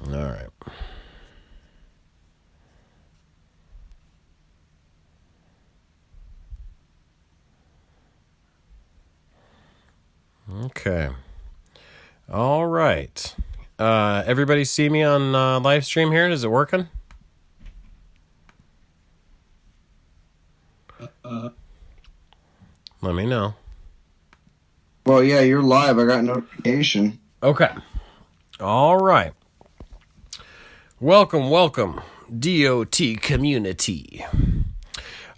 All right. Okay. All right. Everybody see me on live stream here? Is it working? Let me know. Well, yeah, you're live. I got notification. Okay. All right. Welcome, DOT community.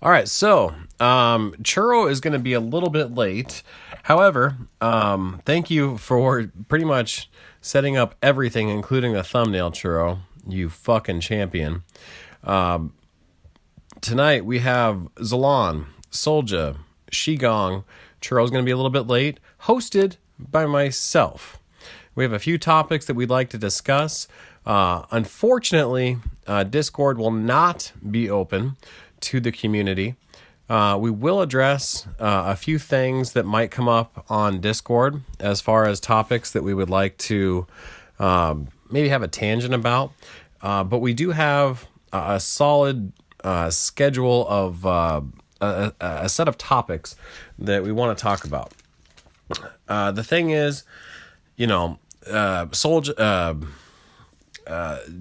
All right, so Churro is going to be a little bit late. However, thank you for pretty much setting up everything, including the thumbnail, Churro. You fucking champion. Tonight we have Zalan, Solja, Shigong. Churro's going to be a little bit late. Hosted by myself. We have a few topics that we'd like to discuss. Unfortunately, Discord will not be open to the community. We will address a few things that might come up on Discord as far as topics that we would like to maybe have a tangent about. But we do have a solid schedule of a set of topics that we want to talk about. The thing is,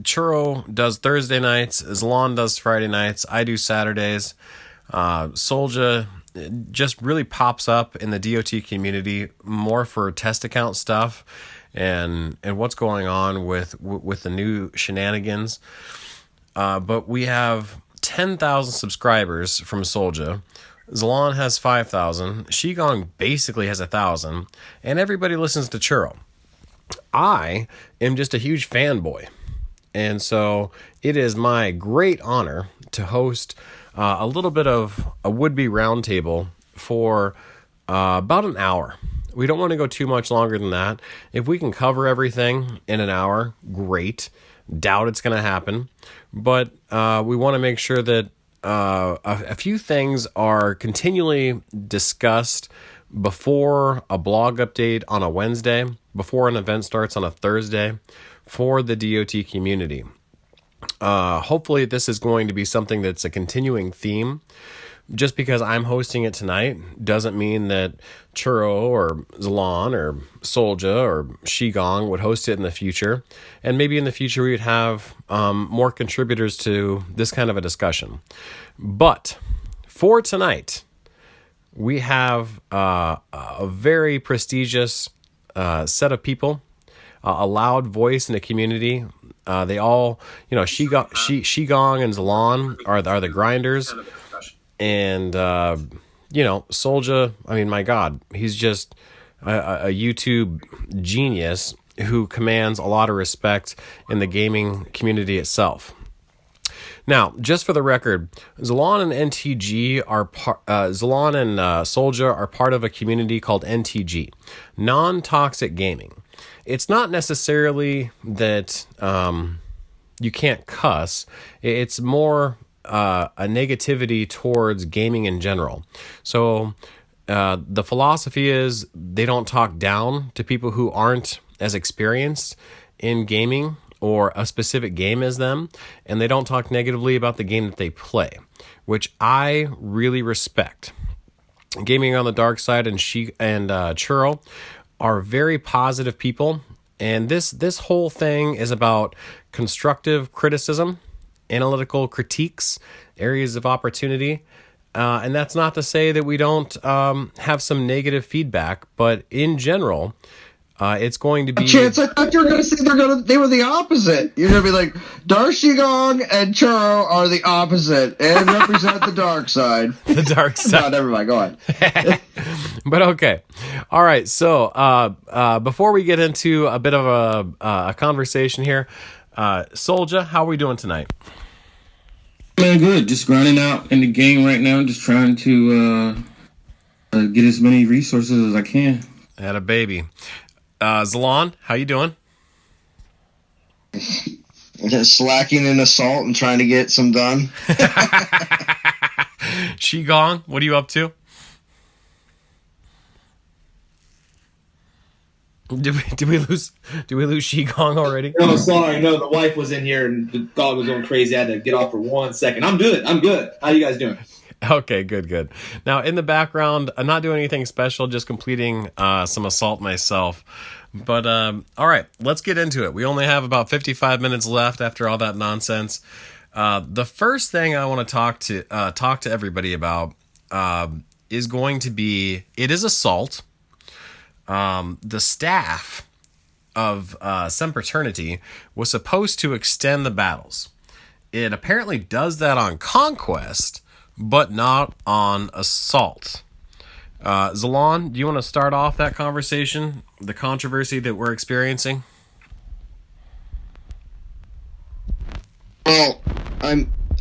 Churro does Thursday nights, Zalon does Friday nights, I do Saturdays. Solja just really pops up in the DOT community more for test account stuff and what's going on with the new shenanigans. But we have 10,000 subscribers from Solja. Zalon has 5,000. Shigong basically has 1,000. And everybody listens to Churro. I am just a huge fanboy. And so it is my great honor to host a little bit of a would-be roundtable for about an hour. We don't want to go too much longer than that. If we can cover everything in an hour, great. Doubt it's going to happen. But we want to make sure that a few things are continually discussed before a blog update on a Wednesday, before an event starts on a Thursday for the DOT community. Hopefully this is going to be something that's a continuing theme. Just because I'm hosting it tonight doesn't mean that Churro or Zalon or Solja or Shigong would host it in the future. And maybe in the future we would have more contributors to this kind of a discussion. But for tonight, we have a very prestigious set of people, a loud voice in the community. They all, Shigong and Zalon are the grinders. And, Solja, I mean, my God, he's just a YouTube genius who commands a lot of respect in the gaming community itself. Now, just for the record, Zalon and NTG are Zalon and Solja are part of a community called NTG, Non-Toxic Gaming. It's not necessarily that you can't cuss. It's more a negativity towards gaming in general. So the philosophy is they don't talk down to people who aren't as experienced in gaming or a specific game as them, and they don't talk negatively about the game that they play, which I really respect. Gaming on the Dark Side and Churro are very positive people, and this whole thing is about constructive criticism, analytical critiques, areas of opportunity. And that's not to say that we don't have some negative feedback, but in general, it's going to be... Chance, I thought you were going to say they were the opposite. You're going to be like, Darshigong and Churro are the opposite and represent the dark side. The dark side. No, never mind. Go on. But okay. All right. So before we get into a bit of a conversation here, Solja, how are we doing tonight? Man, good. Just grinding out in the game right now. Just trying to get as many resources as I can. Had a baby. Zalon, how you doing? Just slacking in assault and trying to get some done. Shigong, what are you up to? Did we lose Shigong already? No, sorry, no. The wife was in here and the dog was going crazy. I had to get off for 1 second. I'm good. How you guys doing? Okay, good. Now in the background, I'm not doing anything special, just completing some assault myself. But all right, let's get into it. We only have about 55 minutes left after all that nonsense. The first thing I want to talk to everybody about is going to be, it is assault. The staff of Sempiternity was supposed to extend the battles. It apparently does that on Conquest, but not on Assault. Zalon, do you want to start off that conversation, the controversy that we're experiencing? Well,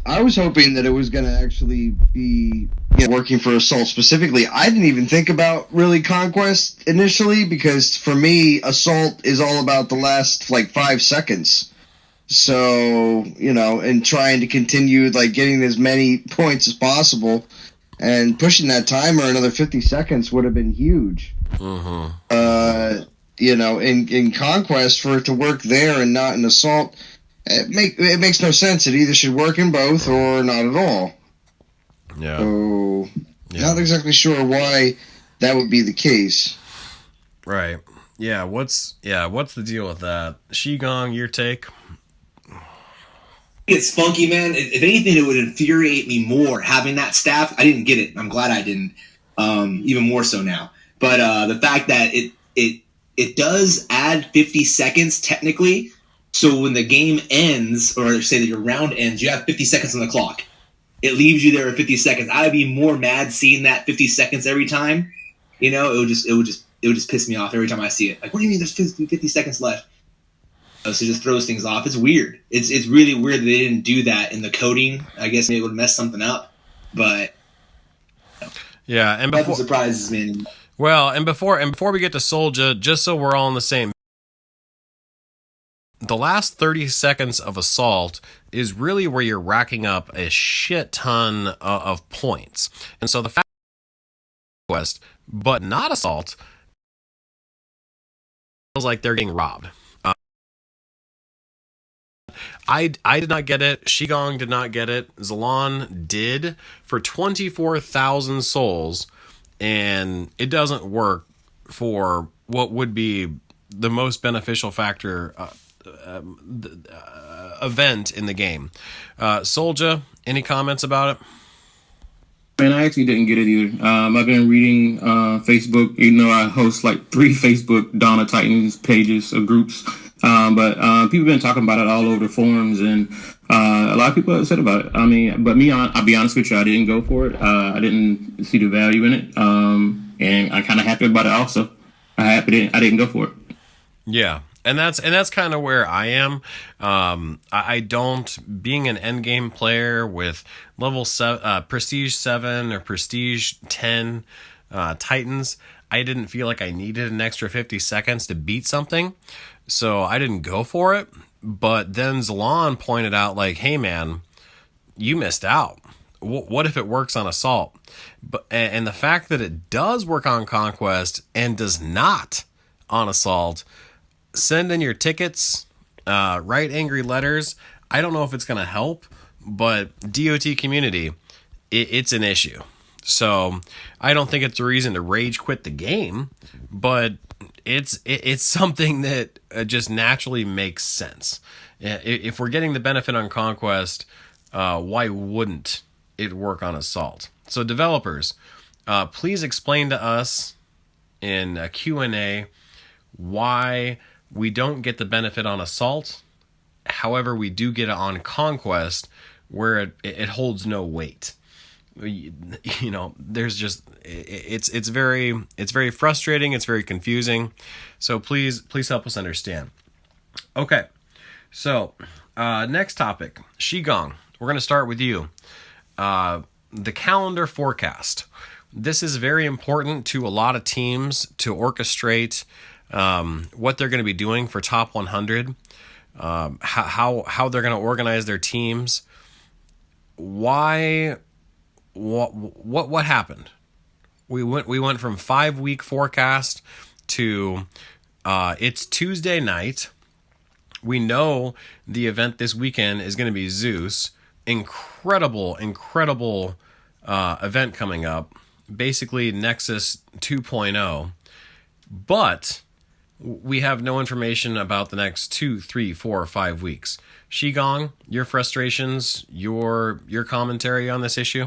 I was hoping that it was going to actually be working for Assault specifically. I didn't even think about really Conquest initially, because for me, Assault is all about the last like 5 seconds. So, and trying to continue like getting as many points as possible, and pushing that timer another 50 seconds would have been huge. Mm-hmm. In Conquest, for it to work there and not in Assault, it makes no sense. It either should work in both or not at all. Yeah. So, not exactly sure why that would be the case. Right. Yeah. What's the deal with that? Shigong, your take? It's funky, man. If anything, it would infuriate me more having that staff. I didn't get it. I'm glad I didn't. Even more so now. But the fact that it does add 50 seconds technically. So when the game ends, or say that your round ends, you have 50 seconds on the clock. It leaves you there at 50 seconds. I'd be more mad seeing that 50 seconds every time. It would just piss me off every time I see it. Like, what do you mean there's 50 seconds left? So it just throws things off. It's weird. It's really weird that they didn't do that in the coding. I guess maybe it would mess something up, but yeah, and nothing surprises me. Well, and before we get to Soldier, just so we're all on the same, the last 30 seconds of Assault is really where you're racking up a shit ton of points, and so the fact Quest, but not Assault, feels like they're getting robbed. I did not get it. Shigong did not get it. Zalon did for 24,000 souls, and it doesn't work for what would be the most beneficial factor event in the game. Soldier, any comments about it? Man, I actually didn't get it either. I've been reading Facebook. I host like 3 Facebook Dawn of Titans pages or groups. But people have been talking about it all over the forums, and a lot of people are upset about it. I mean, but I'll be honest with you, I didn't go for it. I didn't see the value in it, and I'm kind of happy about it also. I didn't go for it. Yeah. And that's kind of where I am. I don't, being an endgame player with level 7, Prestige 7 or Prestige 10 Titans, I didn't feel like I needed an extra 50 seconds to beat something, so I didn't go for it. But then Zalon pointed out, like, hey man, you missed out. What if it works on Assault? And the fact that it does work on Conquest and does not on Assault, send in your tickets, write angry letters. I don't know if it's going to help, but DOT community, it's an issue. So I don't think it's a reason to rage quit the game, but it's something that just naturally makes sense. If we're getting the benefit on Conquest, why wouldn't it work on Assault? So developers, please explain to us in a Q&A why we don't get the benefit on Assault. However, we do get it on Conquest, where it holds no weight. There's just it's very frustrating. It's very confusing. So please help us understand. Okay, so next topic, Shigong. We're going to start with you. The calendar forecast. This is very important to a lot of teams to orchestrate what they're going to be doing for top 100, how they're going to organize their teams. What happened? We went from 5-week forecast to It's Tuesday night. We know the event this weekend is going to be Zeus. Incredible event coming up. Basically Nexus 2.0. But we have no information about the next 2, 3, 4, or 5 weeks. Shigong, your frustrations, your commentary on this issue?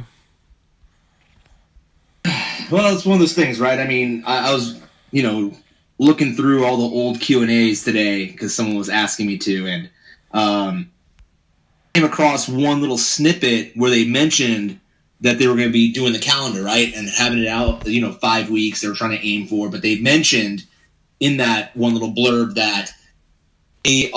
Well, it's one of those things, right? I mean, I was, looking through all the old Q&As today because someone was asking me to, and came across one little snippet where they mentioned that they were going to be doing the calendar, right, and having it out, 5 weeks they were trying to aim for, but they mentioned in that one little blurb that they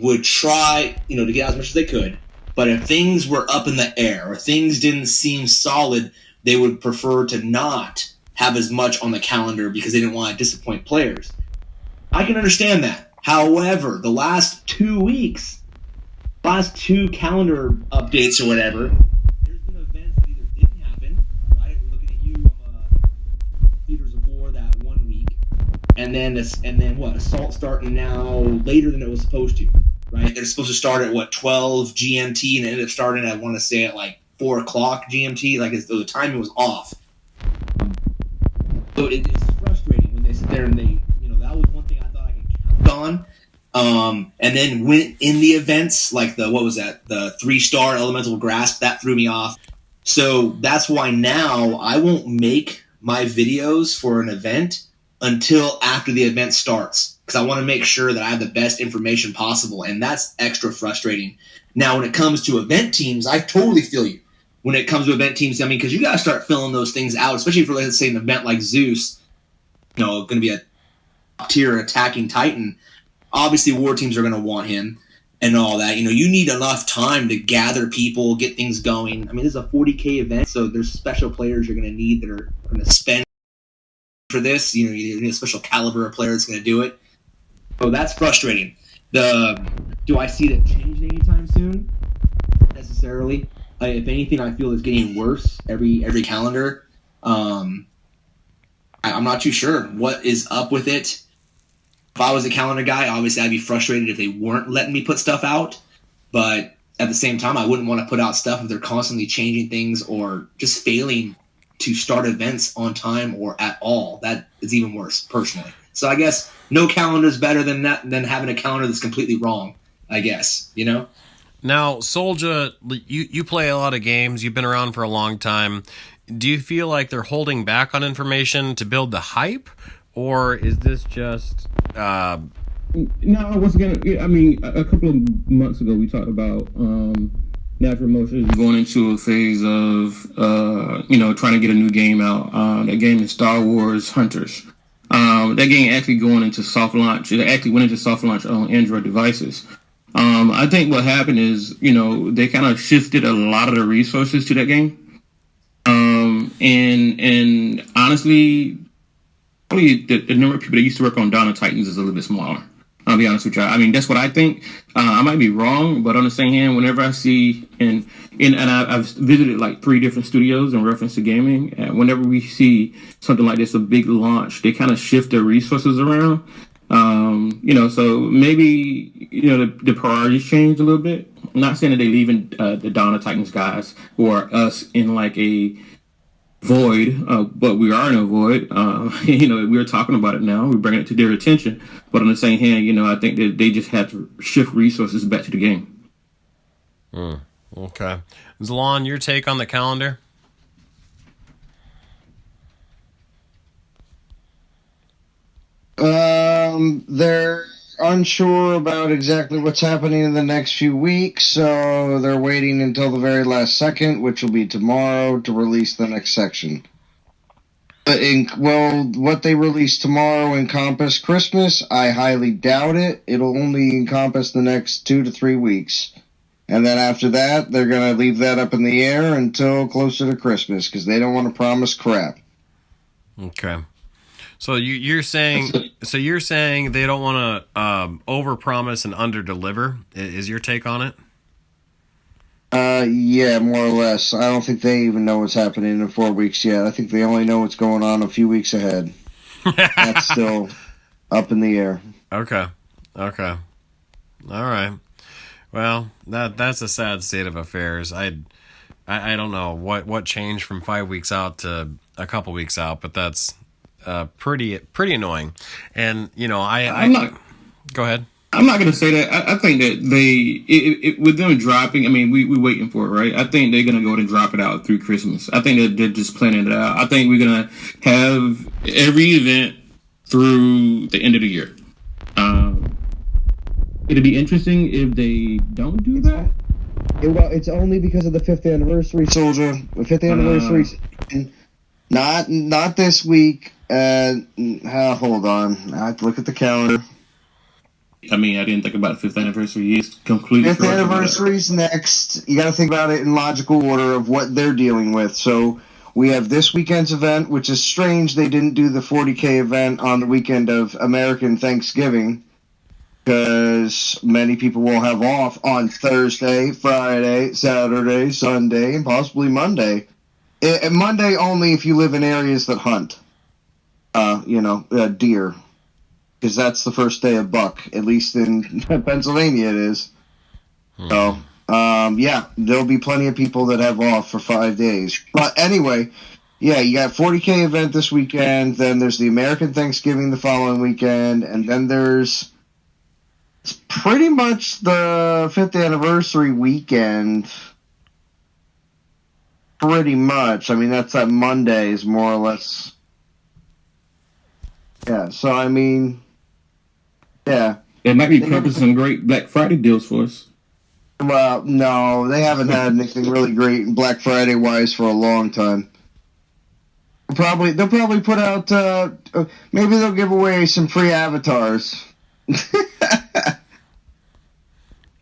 would try, to get out as much as they could, but if things were up in the air or things didn't seem solid, they would prefer to not have as much on the calendar because they didn't want to disappoint players. I can understand that. However, the last 2 weeks, last 2 calendar updates or whatever, there's been events that either didn't happen, right? We're looking at you, Theaters of War that 1 week, and then Assault starting now later than it was supposed to, right? They're supposed to start at 12 GMT, and it ended up starting at, I want to say, at 4 o'clock GMT. The timing was off. So it's frustrating when they sit there and that was one thing I thought I could count on. And then when in the events, the 3-star Elemental Grasp, that threw me off. So that's why now I won't make my videos for an event until after the event starts, because I want to make sure that I have the best information possible, and that's extra frustrating. Now, when it comes to event teams, I totally feel you. When it comes to event teams, because you got to start filling those things out, especially for, let's say, an event like Zeus, going to be a top-tier attacking Titan. Obviously, war teams are going to want him and all that. You need enough time to gather people, get things going. This is a 40K event, so there's special players you're going to need that are going to spend for this. You need a special caliber of player that's going to do it. So that's frustrating. Do I see that changing anytime soon? Not necessarily. If anything, I feel it's getting worse every calendar. I'm not too sure what is up with it. If I was a calendar guy, obviously I'd be frustrated if they weren't letting me put stuff out. But at the same time, I wouldn't want to put out stuff if they're constantly changing things or just failing to start events on time or at all. That is even worse, personally. So I guess no calendar is better than having a calendar that's completely wrong, I guess, Now, Solja, you play a lot of games. You've been around for a long time. Do you feel like they're holding back on information to build the hype, or is this just? No, once again, a couple of months ago we talked about Natural Motion is going into a phase of trying to get a new game out. That game is Star Wars Hunters. That game actually going into soft launch. It actually went into soft launch on Android devices. I think what happened is, they kind of shifted a lot of the resources to that game. And honestly, probably the number of people that used to work on Dawn of Titans is a little bit smaller. I'll be honest with you. That's what I think. I might be wrong, but on the same hand, whenever I see, and I've visited 3 different studios in reference to gaming, and whenever we see something like this, a big launch, they kind of shift their resources around. So maybe, the priorities change a little bit. I'm not saying that they're leaving the Dawn of Titans guys or us in a void, but we are in a void. We're talking about it now. We're bringing it to their attention. But on the same hand, I think that they just had to shift resources back to the game. Okay. Zalon, your take on the calendar? They're unsure about exactly what's happening in the next few weeks, so they're waiting until the very last second, which will be tomorrow, to release the next section. What they release tomorrow encompass Christmas? I highly doubt it. It'll only encompass the next 2 to 3 weeks. And then after that, they're going to leave that up in the air until closer to Christmas, because they don't want to promise crap. Okay. So you're saying they don't want to overpromise and underdeliver. Is your take on it? Yeah, more or less. I don't think they even know what's happening in 4 weeks yet. I think they only know what's going on a few weeks ahead. That's still up in the air. Okay. All right. Well, that's a sad state of affairs. I don't know what changed from 5 weeks out to a couple weeks out, but that's pretty annoying. And I'm not. Go ahead. I'm not going to say that. I think that with them dropping, I mean, we waiting for it, right? I think they're going to go ahead and drop it out through Christmas. I think that they're just planning it out. I think we're going to have every event through the end of the year. It'd be interesting if they don't do that. Well, it's only because of the 5th anniversary, Soldier. The 5th anniversary, not this week. Hold on, I have to look at the calendar. I mean, I didn't think about the 5th anniversary. It's completely 5th anniversary's next. You got to think about it in logical order of what they're dealing with. So we have this weekend's event, which is strange. They didn't do the 40K event on the weekend of American Thanksgiving, because many people will have off on Thursday, Friday, Saturday, Sunday, and possibly Monday. And Monday only if you live in areas that hunt, deer, because that's the first day of buck. At least in Pennsylvania, it is. So, there'll be plenty of people that have off for 5 days. But anyway, yeah, you got 40K event this weekend. Then there's the American Thanksgiving the following weekend, and then there's pretty much the 5th anniversary weekend. Pretty much. I mean, that's that Monday is more or less. Yeah, so I mean, yeah. It might be prepping some great Black Friday deals for us. Well, no, they haven't had anything really great Black Friday wise for a long time. They'll probably put out. Maybe they'll give away some free avatars.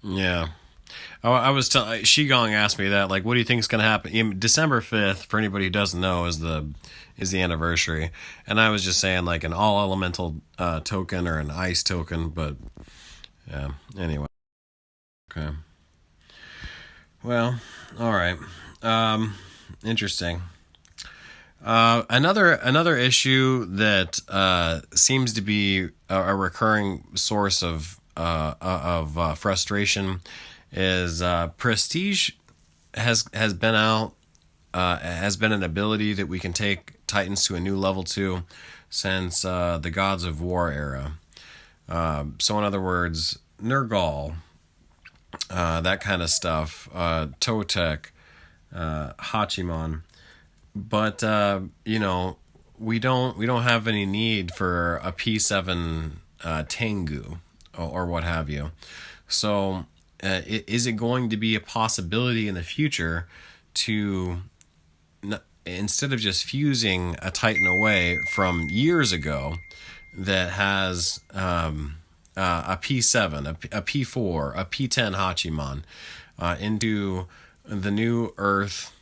Yeah. I was telling Shigong asked me that, like, what do you think is going to happen? December 5th, for anybody who doesn't know, is the anniversary, and I was just saying like an all elemental token or an ice token, but yeah. Anyway, okay. Well, all right. Interesting. Another issue that seems to be a recurring source of frustration is Prestige has been out, has been an ability that we can take Titans to a new level 2 since the Gods of War era. So in other words, Nergal, that kind of stuff, Totek, Hachiman, but we don't have any need for a P7 Tengu or what have you. So is it going to be a possibility in the future to, instead of just fusing a Titan away from years ago that has a P7, a P4, a P10 Hachiman into the new Earth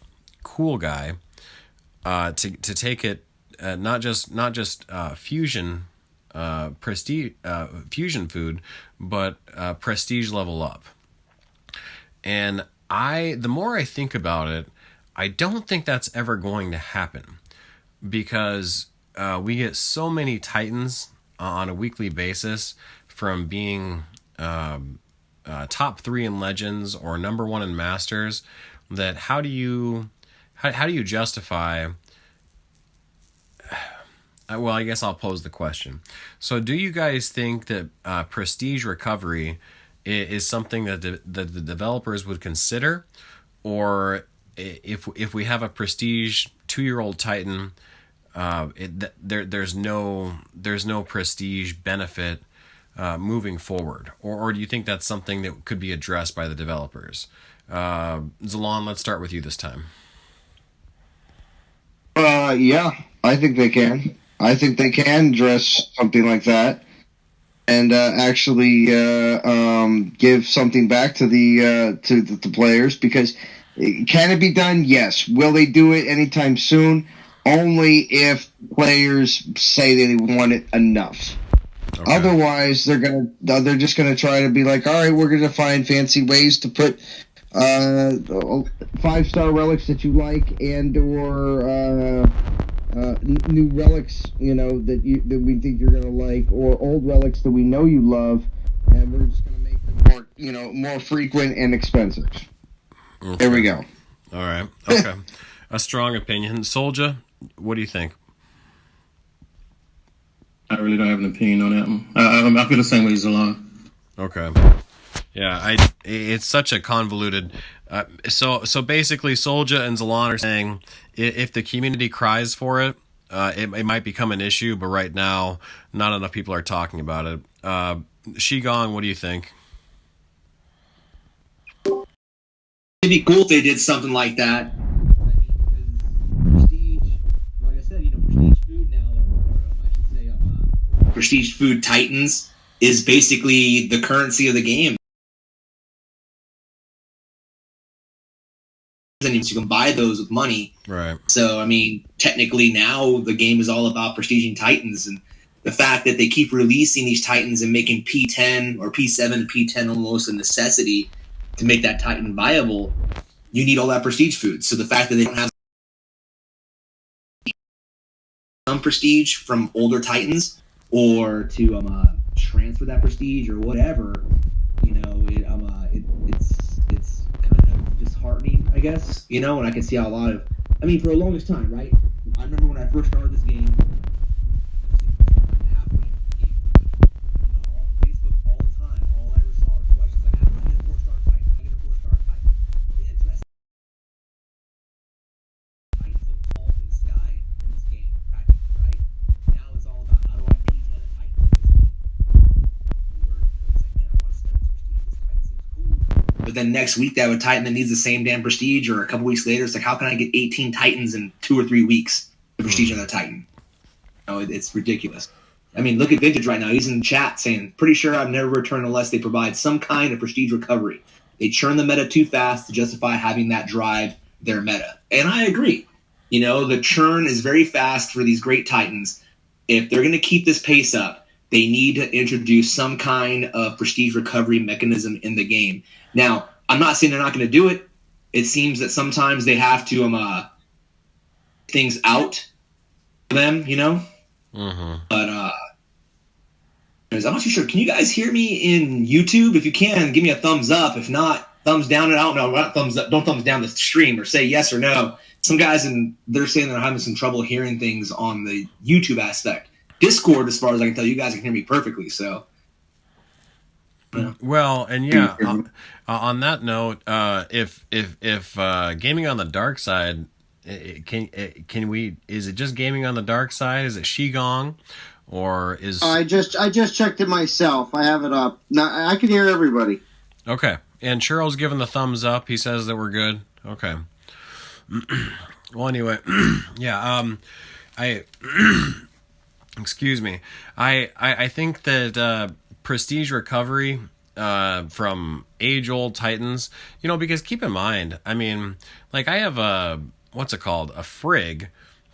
cool guy, to take it not just fusion prestige fusion food, but prestige level up. And the more I think about it, I don't think that's ever going to happen, because we get so many Titans on a weekly basis from being top 3 in Legends or number 1 in Masters, that how do you justify? Well, I guess I'll pose the question. So do you guys think that prestige recovery is something that the developers would consider? Or if we have a prestige 2-year-old Titan, there's no prestige benefit moving forward? Or do you think that's something that could be addressed by the developers? Zalon, let's start with you this time. Yeah, I think they can. I think they can address something like that and actually give something back to the players. Because can it be done? Yes. Will they do it anytime soon? Only if players say they want it enough. Okay. Otherwise, they're just gonna try to be like, all right, we're gonna find fancy ways to put 5-star relics that you like and or new relics, that we think you're gonna like, or old relics that we know you love, and we're just gonna make them more frequent and expensive. Okay. There we go. All right. Okay. A strong opinion. Soldier, what do you think? I really don't have an opinion on that one. I feel the same way as Alon. Okay. Yeah, it's such a convoluted. So basically, Soldier and Zalon are saying if the community cries for it, it might become an issue. But right now, not enough people are talking about it. Shigong, what do you think? It'd be cool if they did something like that. I mean, because Prestige, like I said, Prestige Food now, or I should say, Prestige Food Titans is basically the currency of the game. And you can buy those with money. Right. So, I mean, technically now the game is all about prestiging Titans. And the fact that they keep releasing these Titans and making P10 or P7 and P10 almost a necessity to make that Titan viable, you need all that prestige food. So the fact that they don't have some prestige from older Titans or to transfer that prestige or whatever, it's kind of disheartening, I guess, and I can see how a lot of, for the longest time, right? I remember when I first started this game, halfway into the game, on Facebook all the time, all I ever saw were questions like, how do I get a 4-star Titan? How do I get a 4-star Titan? Well, yeah, dress Titans look tall from the sky in this game, practically, right? Now it's all about how do I P10 a Titan in this game? Where it's like, man, I want to spend this prestige, this Titan seems cool. But then next week they have a Titan that needs the same damn prestige, or a couple weeks later it's like, how can I get 18 Titans in 2 or 3 weeks? The prestige on that Titan. It's ridiculous. Look at Vintage right now. He's in the chat saying, pretty sure I've never returned unless they provide some kind of prestige recovery. They churn the meta too fast to justify having that drive their meta. And I agree. The churn is very fast for these great Titans. If they're going to keep this pace up, they need to introduce some kind of prestige recovery mechanism in the game. Now, I'm not saying they're not going to do it. It seems that sometimes they have to things out for them, Mm-hmm. But I'm not too sure. Can you guys hear me in YouTube? If you can, give me a thumbs up. If not, thumbs down. And I don't know, not thumbs up. Don't thumbs down the stream or say yes or no. Some guys they're saying they're having some trouble hearing things on the YouTube aspect. Discord, as far as I can tell, you guys can hear me perfectly. So. Well, and yeah, on that note, if gaming on the dark side, can we? Is it just gaming on the dark side? Is it Shigong, or is? I just checked it myself. I have it up now. I can hear everybody. Okay, and Churro's giving the thumbs up. He says that we're good. Okay. Well, anyway, yeah. Excuse me. I think that prestige recovery from age-old Titans, because keep in mind, I have a, what's it called? A Frigg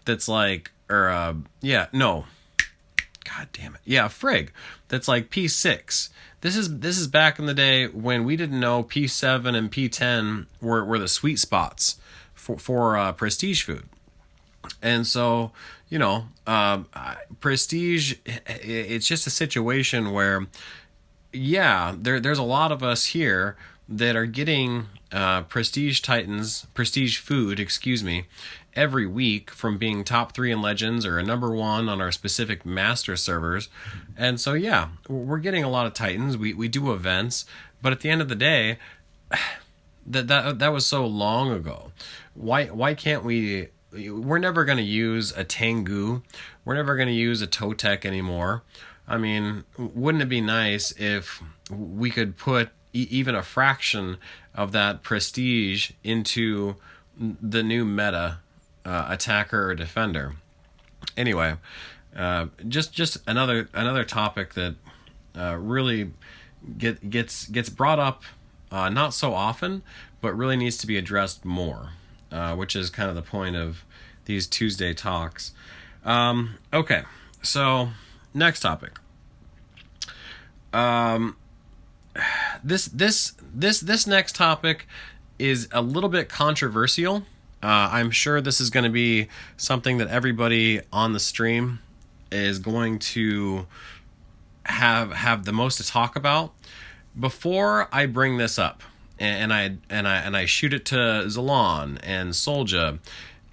that's like, God damn it. Yeah, a Frigg that's like P6. This is back in the day when we didn't know P7 and P10 were the sweet spots for prestige food. And so, prestige, it's just a situation where, yeah, there's a lot of us here that are getting prestige food, every week from being top 3 in Legends or a number 1 on our specific master servers. And so, yeah, we're getting a lot of Titans. We do events, but at the end of the day, that was so long ago. Why can't we? We're never going to use a Tengu. We're never going to use a Totek anymore. Wouldn't it be nice if we could put even a fraction of that prestige into the new meta attacker or defender? Anyway, just another topic that really gets brought up not so often, but really needs to be addressed more, which is kind of the point of these Tuesday talks. Okay, so next topic. This next topic is a little bit controversial, I'm sure this is going to be something that everybody on the stream is going to have the most to talk about. Before I bring this up, and I shoot it to Zalon and Solja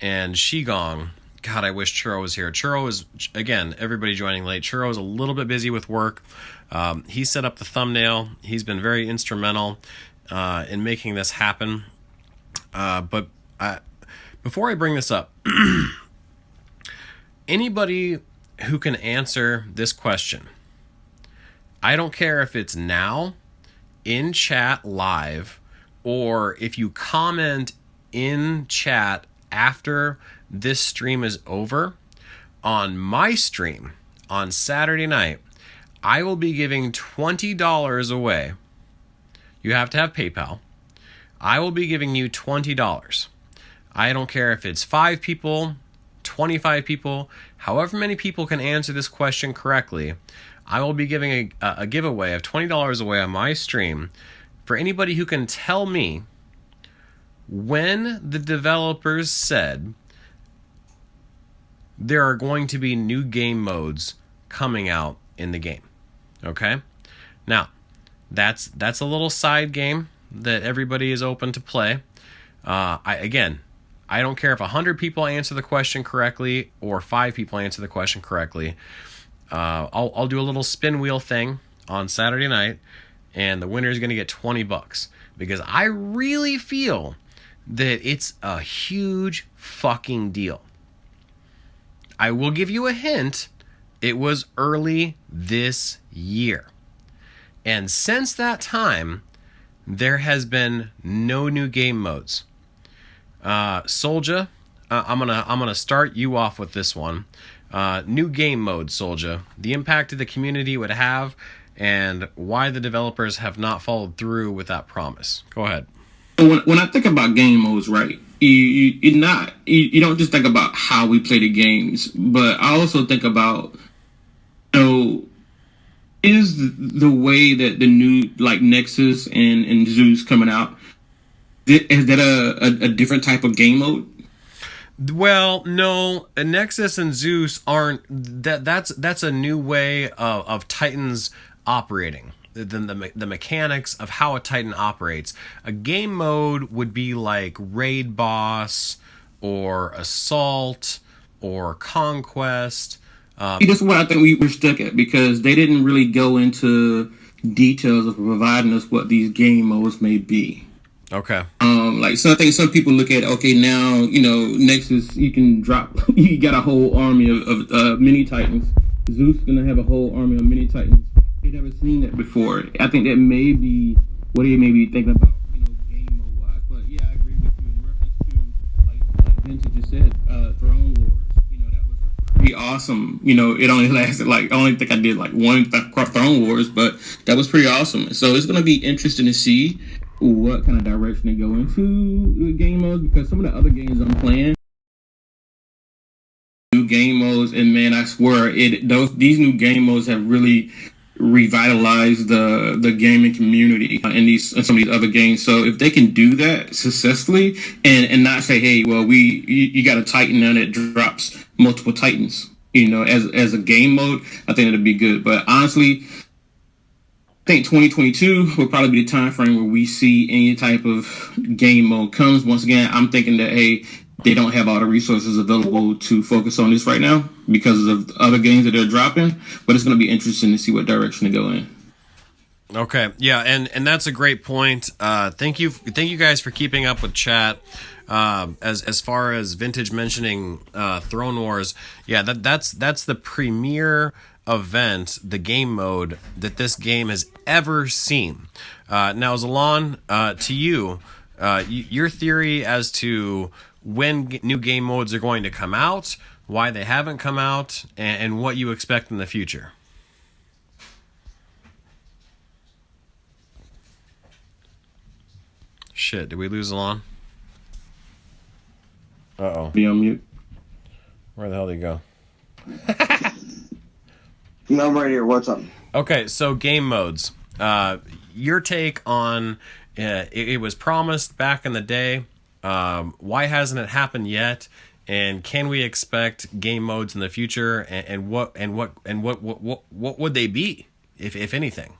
and Shigong. God, I wish Churro was here. Churro is, again, everybody joining late. Churro is a little bit busy with work. He set up the thumbnail. He's been very instrumental in making this happen. But before I bring this up, anybody who can answer this question, I don't care if it's now, in chat live, or if you comment in chat after this stream is over, on my stream on Saturday night, I will be giving $20 away. You have to have PayPal. I will be giving you $20. I don't care if it's 5 people, 25 people, however many people can answer this question correctly. I will be giving a giveaway of $20 away on my stream for anybody who can tell me when the developers said there are going to be new game modes coming out in the game. Okay? Now, that's a little side game that everybody is open to play. I don't care if 100 people answer the question correctly or 5 people answer the question correctly. I'll do a little spin wheel thing on Saturday night, and the winner is going to get $20 because I really feel that it's a huge fucking deal. I will give you a hint. It was early this year. And since that time, there has been no new game modes. Solja, I'm gonna start you off with this one. New game mode, Solja. The impact the community would have, and why the developers have not followed through with that promise. Go ahead. When I think about game modes, right, you don't just think about how we play the games, but I also think about, is the way that the new, like, Nexus and Zeus coming out, is that a different type of game mode? Well, no, Nexus and Zeus aren't. That's a new way of Titans operating. The mechanics of how a Titan operates. A game mode would be like Raid Boss or Assault or Conquest. That's what I think we were stuck at, because they didn't really go into details of providing us what these game modes may be. Okay. So I think some people look at, okay, now, Nexus, you can drop, you got a whole army of mini Titans. Zeus is going to have a whole army of mini Titans. They've never seen that before. I think that may be what they may be thinking about, game mode wise. But yeah, I agree with you in reference to, like Vincent just said, Throne Wars. That was pretty awesome. It only lasted, I only think I did one Throne Wars, but that was pretty awesome. So it's going to be interesting to see what kind of direction they go into the game modes, because some of the other games I'm playing, new game modes, and man, I swear these new game modes have really revitalized the gaming community in some of these other games. So if they can do that successfully and not say, hey, well, you got a Titan and it drops multiple Titans, as a game mode, I think it'll be good. But honestly, I think 2022 will probably be the time frame where we see any type of game mode comes. Once again, I'm thinking that, hey, they don't have all the resources available to focus on this right now because of other games that they're dropping, but it's going to be interesting to see what direction to go in. Okay, yeah, and that's a great point. Thank you guys for keeping up with chat. As far as Vintage mentioning Throne Wars, yeah, that's the premier event, the game mode that this game has ever seen. Now, Zalon, to you, your theory as to when new game modes are going to come out, why they haven't come out, and what you expect in the future. Shit, did we lose Zalon? Uh-oh. Be on mute. Where the hell did he go? No, I'm right here. What's up? Okay, so game modes. Your take on it was promised back in the day Why hasn't it happened yet? And can we expect game modes in the future? And what would they be, if anything?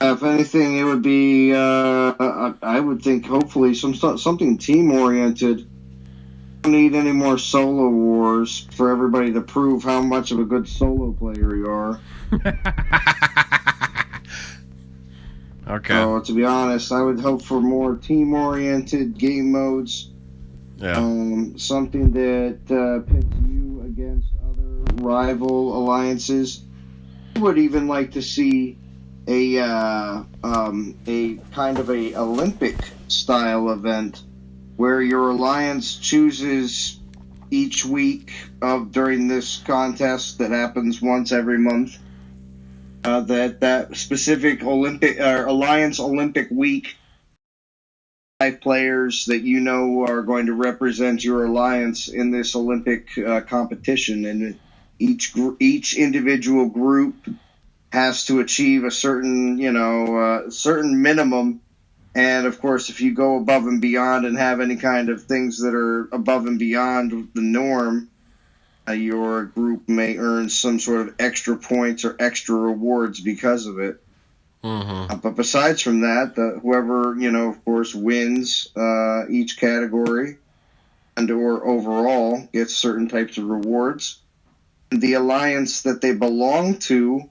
If anything, it would be. I would think hopefully something team oriented. Don't need any more solo wars for everybody to prove how much of a good solo player you are. Okay. So to be honest, I would hope for more team-oriented game modes. Yeah. Something that pits you against other rival alliances. I would even like to see a kind of a Olympic style event where your alliance chooses each week during this contest that happens once every month. That specific Alliance Olympic week, 5 players that you know are going to represent your alliance in this Olympic competition, and each individual group has to achieve a certain certain minimum. And of course, if you go above and beyond and have any kind of things that are above and beyond the norm, your group may earn some sort of extra points or extra rewards because of it. Mm-hmm. But besides from that, whoever, of course, wins each category and or overall gets certain types of rewards. The alliance that they belong to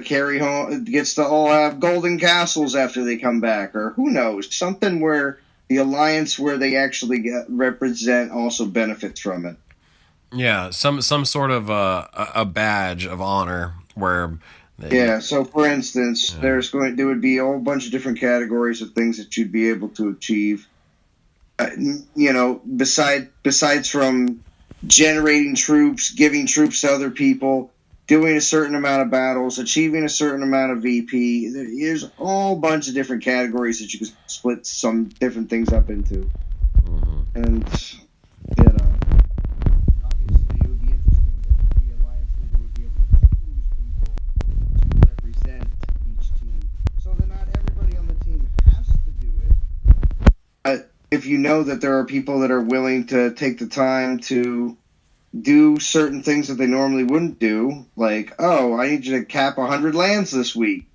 carry home gets to all have golden castles after they come back, or who knows, something where the alliance where they actually represent also benefits from it. Yeah, some sort of a badge of honor where. So for instance, there would be a whole bunch of different categories of things that you'd be able to achieve. Besides from generating troops, giving troops to other people, doing a certain amount of battles, achieving a certain amount of VP. There's a whole bunch of different categories that you can split some different things up into. Mm-hmm. And, obviously it would be interesting that the alliance leader would be able to choose people to represent each team, so that not everybody on the team has to do it. But if you know that there are people that are willing to take the time to do certain things that they normally wouldn't do, like, I need you to cap 100 lands this week.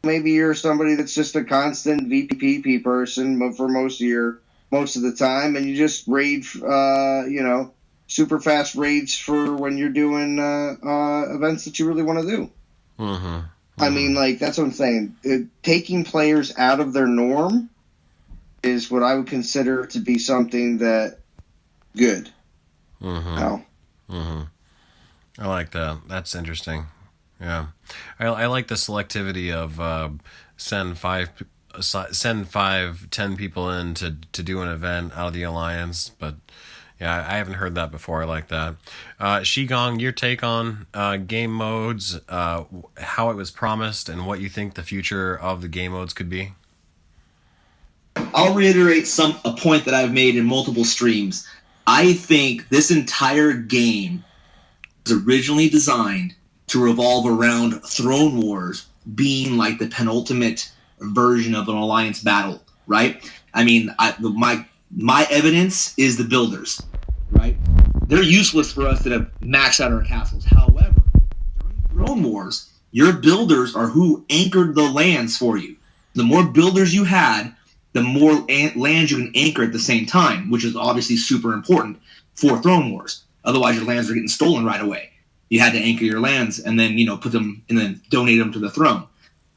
Maybe you're somebody that's just a constant VPP person for most of the time, and you just raid, super fast raids for when you're doing events that you really want to do. Mm-hmm. Mm-hmm. I mean, that's what I'm saying. Taking players out of their norm is what I would consider to be something that good. Mm-hmm. Oh. Mm-hmm. I like that. That's interesting. Yeah, I like the selectivity of send 10 people in to do an event out of the alliance. But yeah, I haven't heard that before. I like that. Shigong, your take on game modes, how it was promised, and what you think the future of the game modes could be. I'll reiterate a point that I've made in multiple streams. I think this entire game was originally designed to revolve around Throne Wars being like the penultimate version of an alliance battle, right? I mean, my evidence is the builders, right? They're useless for us that have maxed out our castles. However, during Throne Wars, your builders are who anchored the lands for you. The more builders you had, the more lands you can anchor at the same time, which is obviously super important for Throne Wars. Otherwise, your lands are getting stolen right away. You had to anchor your lands and then, put them and then donate them to the throne.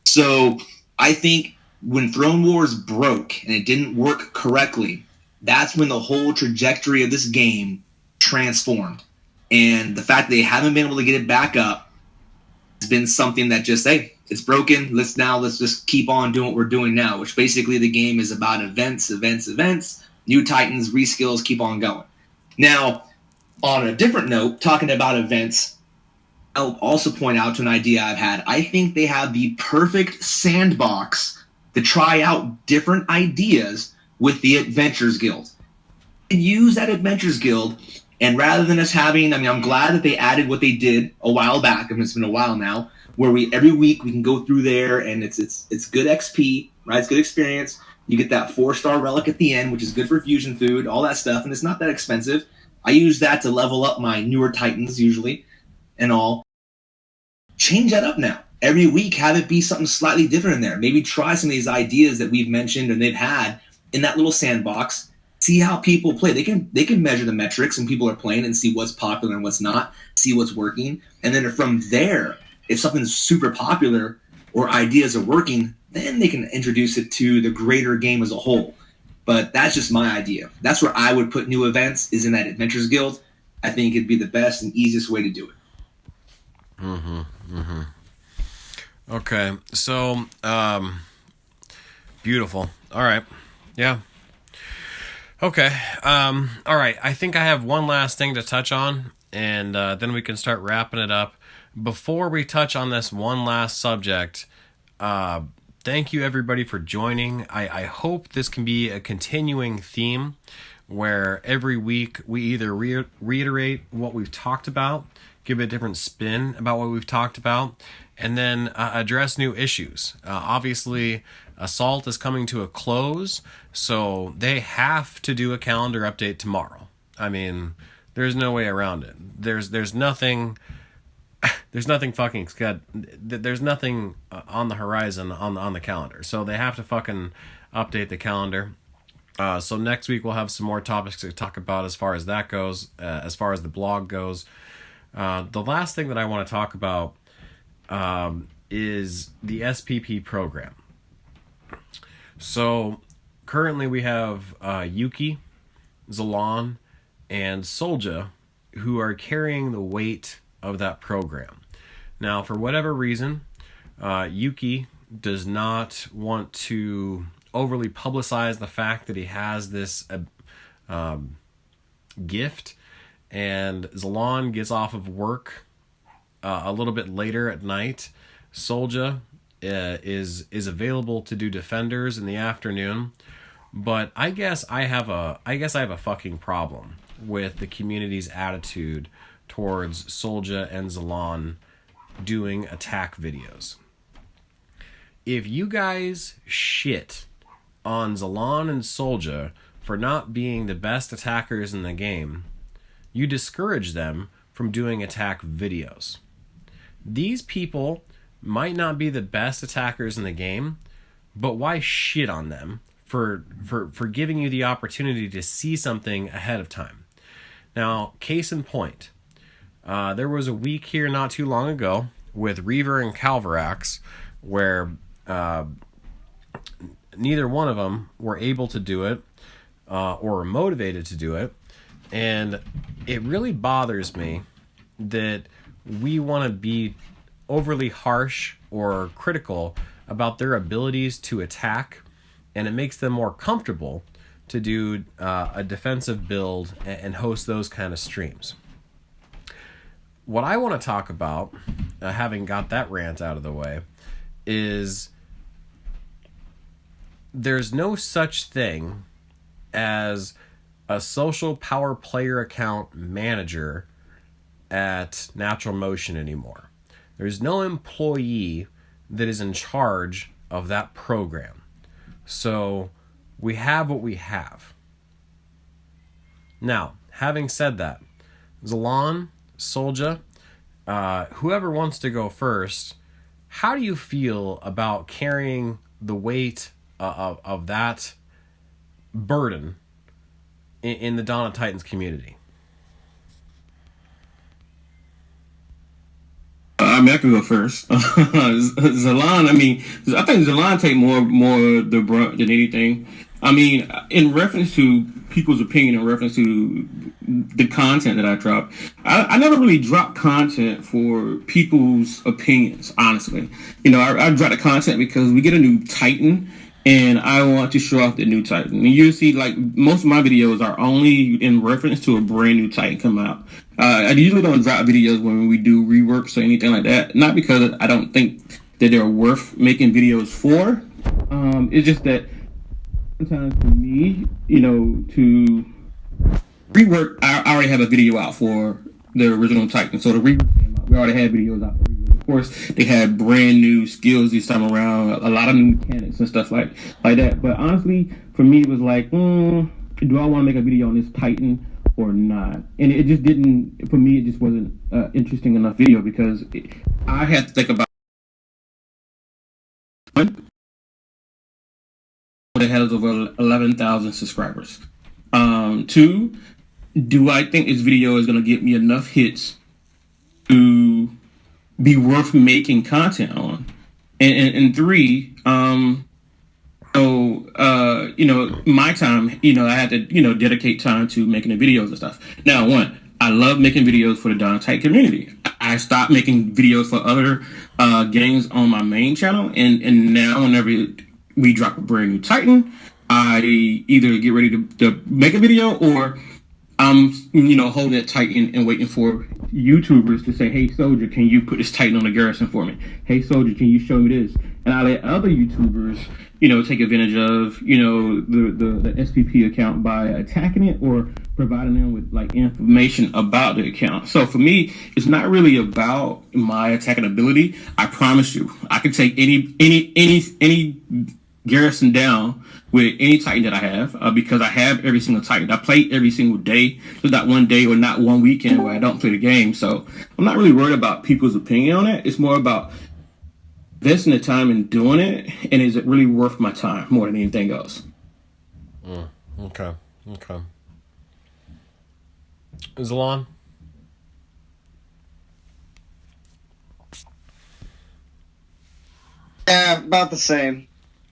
So I think when Throne Wars broke and it didn't work correctly, that's when the whole trajectory of this game transformed. And the fact that they haven't been able to get it back up has been something that just, hey, it's broken. Let's just keep on doing what we're doing now, which basically the game is about events, new titans, reskills, keep on going. Now, on a different note, talking about events, I'll also point out to an idea I've had. I think they have the perfect sandbox to try out different ideas with the Adventures Guild. Use that Adventures Guild, and rather than us having, I'm glad that they added what they did a while back, it's been a while now, where every week we can go through there and it's good XP, right? It's good experience. You get that 4-star relic at the end, which is good for fusion food, all that stuff, and it's not that expensive. I use that to level up my newer Titans usually and all. Change that up now. Every week, have it be something slightly different in there. Maybe try some of these ideas that we've mentioned and they've had in that little sandbox. See how people play. They can measure the metrics and people are playing and see what's popular and what's not, see what's working. And then from there, if something's super popular or ideas are working, then they can introduce it to the greater game as a whole. But that's just my idea. That's where I would put new events, is in that Adventures Guild. I think it'd be the best and easiest way to do it. Okay, so beautiful. All right, yeah. Okay, all right. I think I have one last thing to touch on, and then we can start wrapping it up. Before we touch on this one last subject, thank you everybody for joining. I hope this can be a continuing theme where every week we either reiterate what we've talked about, give it a different spin about what we've talked about, and then address new issues. Obviously, Assault is coming to a close, so they have to do a calendar update tomorrow. I mean, there's no way around it. There's nothing fucking sched. There's nothing on the horizon on the calendar, so they have to fucking update the calendar. So next week we'll have some more topics to talk about as far as that goes, as far as the blog goes. The last thing that I want to talk about is the SPP program. So currently we have Yuki, Zalan, and Solja, who are carrying the weight of that program. Now, for whatever reason, Yuki does not want to overly publicize the fact that he has this gift, and Zalan gets off of work a little bit later at night. Solja is available to do Defenders in the afternoon, but I guess I have a fucking problem with the community's attitude towards Solja and Zalan doing attack videos. If you guys shit on Zalan and Solja for not being the best attackers in the game, you discourage them from doing attack videos. These people might not be the best attackers in the game, but why shit on them for giving you the opportunity to see something ahead of time? Now, case in point, there was a week here not too long ago with Reaver and Calvarax where neither one of them were able to do it or were motivated to do it, and it really bothers me that we want to be overly harsh or critical about their abilities to attack, and it makes them more comfortable to do a defensive build and host those kind of streams. What I want to talk about, having got that rant out of the way, is there's no such thing as a social power player account manager at Natural Motion anymore. There's no employee that is in charge of that program. So we have what we have. Now, having said that, Zalan, Solja, whoever wants to go first, how do you feel about carrying the weight of that burden in the Dawn of Titans community? I mean, I can go first. Zalan, I think Zalan take more the brunt than anything. I mean, in reference to people's opinion, in reference to the content that I drop, I never really drop content for people's opinions, honestly. You know, I drop the content because we get a new Titan, and I want to show off the new Titan. And you'll see, like, most of my videos are only in reference to a brand new Titan come out. I usually don't drop videos when we do reworks or anything like that. Not because I don't think that they're worth making videos for. It's just that sometimes for me, you know, to rework, I already have a video out for the original Titan. So the rework came out. We already had videos out for rework. course, they had brand new skills this time around, a lot of new mechanics and stuff like that. But honestly, for me, it was like, do I want to make a video on this Titan or not? And it just didn't, for me, it just wasn't interesting enough video because I had to think about it has over 11,000 subscribers. 2, do I think this video is going to get me enough hits to be worth making content on? And 3, my time, I had to, dedicate time to making the videos and stuff. Now, 1, I love making videos for the Donna Titan community. I stopped making videos for other games on my main channel, and now whenever we drop a brand new Titan, I either get ready to make a video or I'm, holding it tight and waiting for YouTubers to say, "Hey, Soldier, can you put this Titan on the garrison for me? Hey, Soldier, can you show me this?" And I let other YouTubers, take advantage of, the SPP account by attacking it or providing them with like information about the account. So for me, it's not really about my attacking ability. I promise you, I can take any garrison down with any Titan that I have because I have every single Titan. I play every single day. There's not one day or not one weekend where I don't play the game. So I'm not really worried about people's opinion on it. It's more about investing the time in doing it, and is it really worth my time more than anything else? Okay. Zalon? Yeah, about the same.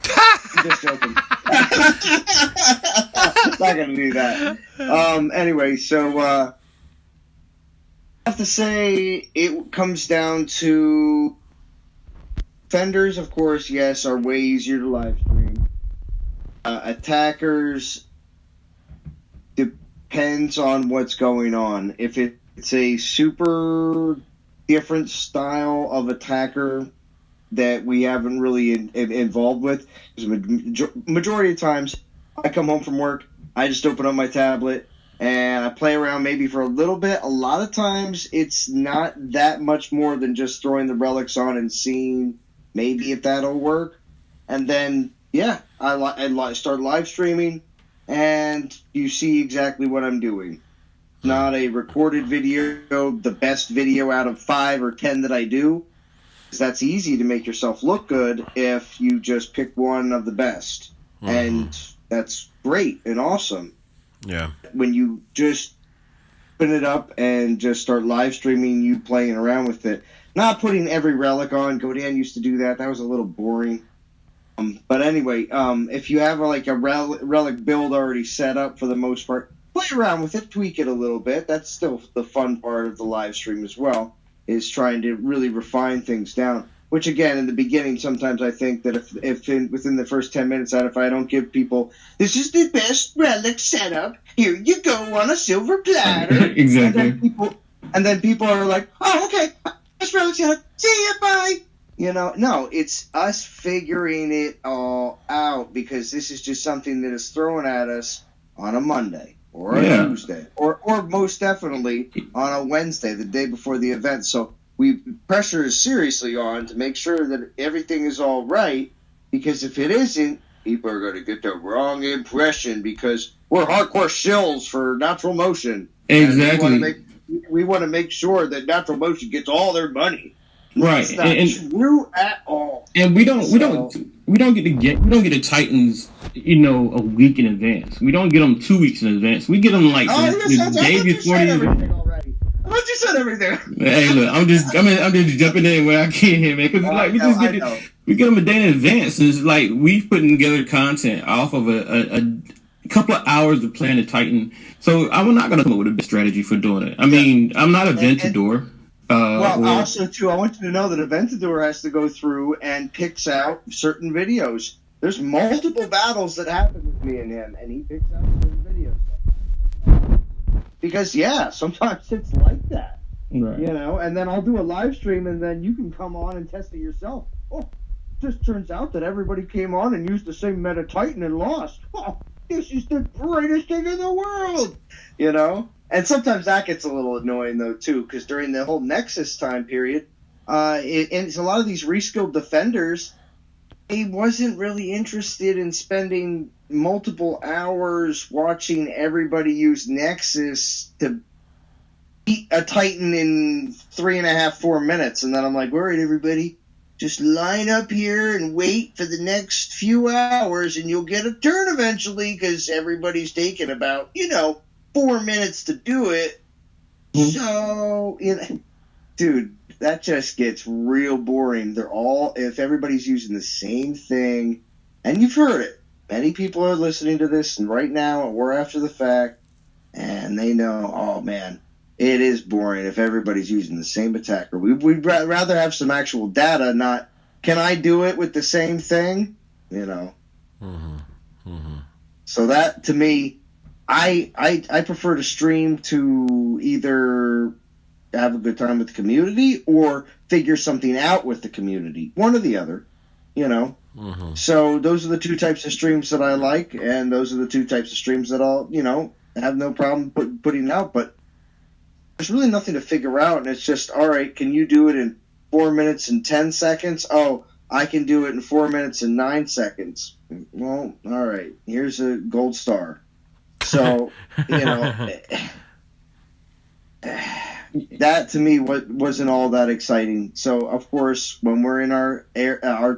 I'm just joking. Not gonna do that. Anyway, so I have to say it comes down to defenders, of course, yes, are way easier to live stream. Attackers depends on what's going on. If it's a super different style of attacker that we haven't really involved with, because majority of times I come home from work, I just open up my tablet and I play around maybe for a little bit. A lot of times it's not that much more than just throwing the relics on and seeing maybe if that'll work. And then, yeah, I start live streaming and you see exactly what I'm doing. Not a recorded video, the best video out of 5 or 10 that I do. That's easy to make yourself look good if you just pick one of the best. Mm-hmm. And that's great and awesome. Yeah. When you just open it up and just start live streaming, you playing around with it. Not putting every relic on. Godan used to do that. That was a little boring. But anyway, if you have a relic build already set up for the most part, play around with it, tweak it a little bit. That's still the fun part of the live stream as well, is trying to really refine things down. Which, again, in the beginning, sometimes I think that if within the first 10 minutes if I don't give people, this is the best relic setup, here you go on a silver platter. Exactly. And then people are like, oh, okay, best relic setup, see ya, bye. No, it's us figuring it all out, because this is just something that is thrown at us on a Monday or a Tuesday or most definitely on a Wednesday, the day before the event. So pressure is seriously on to make sure that everything is all right, because if it isn't, people are going to get the wrong impression, because we're hardcore shills for Natural Motion. Exactly. We want to make sure that Natural Motion gets all their money. Right. It's not true at all. And we don't get the Titans, a week in advance. We don't get them 2 weeks in advance. We get them like the day before the event. I thought you said everything. Hey, look, I'm just jumping in where I can here, man. Because we get them a day in advance. And it's like we've putting together content off of a couple of hours of playing the Titan. So I'm not going to come up with a best strategy for doing it. I mean, I'm not a Ventador. Also, too, I want you to know that Aventador has to go through and picks out certain videos. There's multiple battles that happen with me and him, and he picks out certain videos. Because, sometimes it's like that. Right. And then I'll do a live stream, and then you can come on and test it yourself. Oh, it just turns out that everybody came on and used the same Meta Titan and lost. Oh, this is the greatest thing in the world! And sometimes that gets a little annoying, though, too, because during the whole Nexus time period, and it's a lot of these reskilled defenders. He wasn't really interested in spending multiple hours watching everybody use Nexus to beat a Titan in 3.5, 4 minutes. And then I'm like, all right, everybody, just line up here and wait for the next few hours, and you'll get a turn eventually, because everybody's taking about, 4 minutes to do it. So, dude, that just gets real boring. If everybody's using the same thing, and you've heard it, many people are listening to this and right now, we're after the fact, and they know, oh man, it is boring if everybody's using the same attacker. We'd rather have some actual data, not, can I do it with the same thing? So that, to me, I prefer to stream to either have a good time with the community or figure something out with the community. One or the other, So those are the two types of streams that I like, and those are the two types of streams that I'll, have no problem putting out. But there's really nothing to figure out, and it's just, all right, can you do it in 4 minutes and 10 seconds? Oh, I can do it in 4 minutes and 9 seconds. Well, all right, here's a gold star. So, that to me wasn't all that exciting. So of course, when we're in our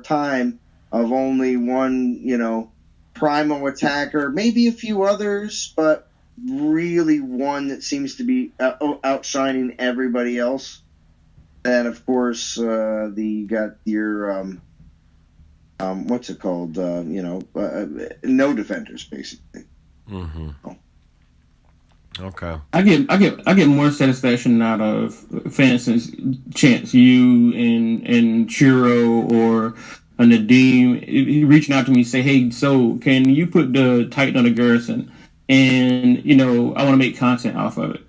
time of only one, primo attacker, maybe a few others, but really one that seems to be outshining everybody else. And of course, you got your what's it called? No defenders, basically. Okay. I get more satisfaction out of, for instance, Chance, you and Chiro or a Nadim, he reaching out to me, say, hey, so can you put the Titan on the garrison? And, I want to make content off of it.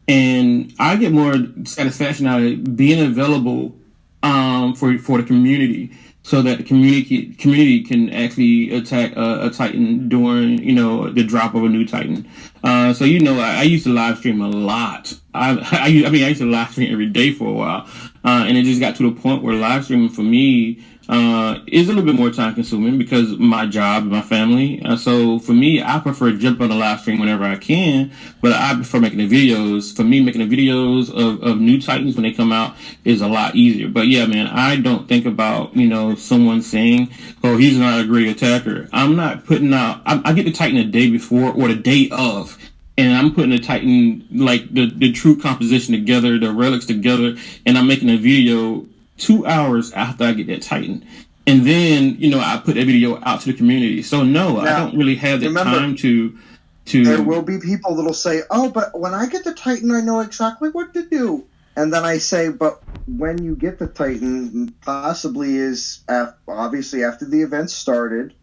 And I get more satisfaction out of being available for the community, so that the community can actually attack a Titan during, the drop of a new Titan. So, I used to live stream a lot. I used to live stream every day for a while. And it just got to the point where live streaming for me is a little bit more time consuming because of my job and my family. So for me, I prefer jumping on the live stream whenever I can, but I prefer making the videos. For me, making the videos of new Titans when they come out is a lot easier. But yeah, man, I don't think about, someone saying, oh, he's not a great attacker. I'm not putting out, I get the Titan the day before or the day of. And I'm putting the Titan, like the true composition together, the relics together, and I'm making a video 2 hours after I get that Titan. And then, I put that video out to the community. So no, I don't really have the time to. There will be people that'll say, oh, but when I get the Titan, I know exactly what to do. And then I say, but when you get the Titan, possibly is obviously after the event started,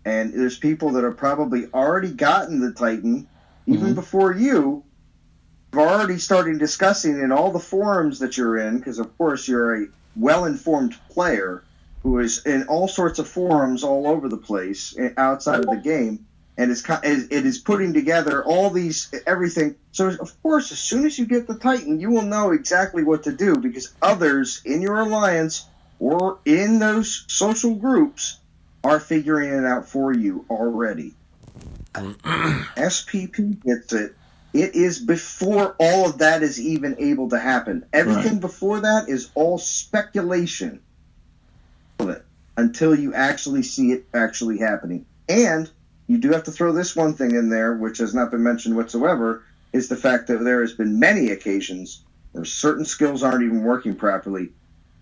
and there's people that are probably already gotten the Titan, even before you, have already started discussing in all the forums that you're in, because of course you're a well-informed player who is in all sorts of forums all over the place outside of the game, and it is putting together all these everything. So of course, as soon as you get the Titan, you will know exactly what to do, because others in your alliance or in those social groups are figuring it out for you already. SPP gets it. It is before all of that is even able to happen. Everything before that is all speculation until you actually see it actually happening. And you do have to throw this one thing in there, which has not been mentioned whatsoever, is the fact that there has been many occasions where certain skills aren't even working properly.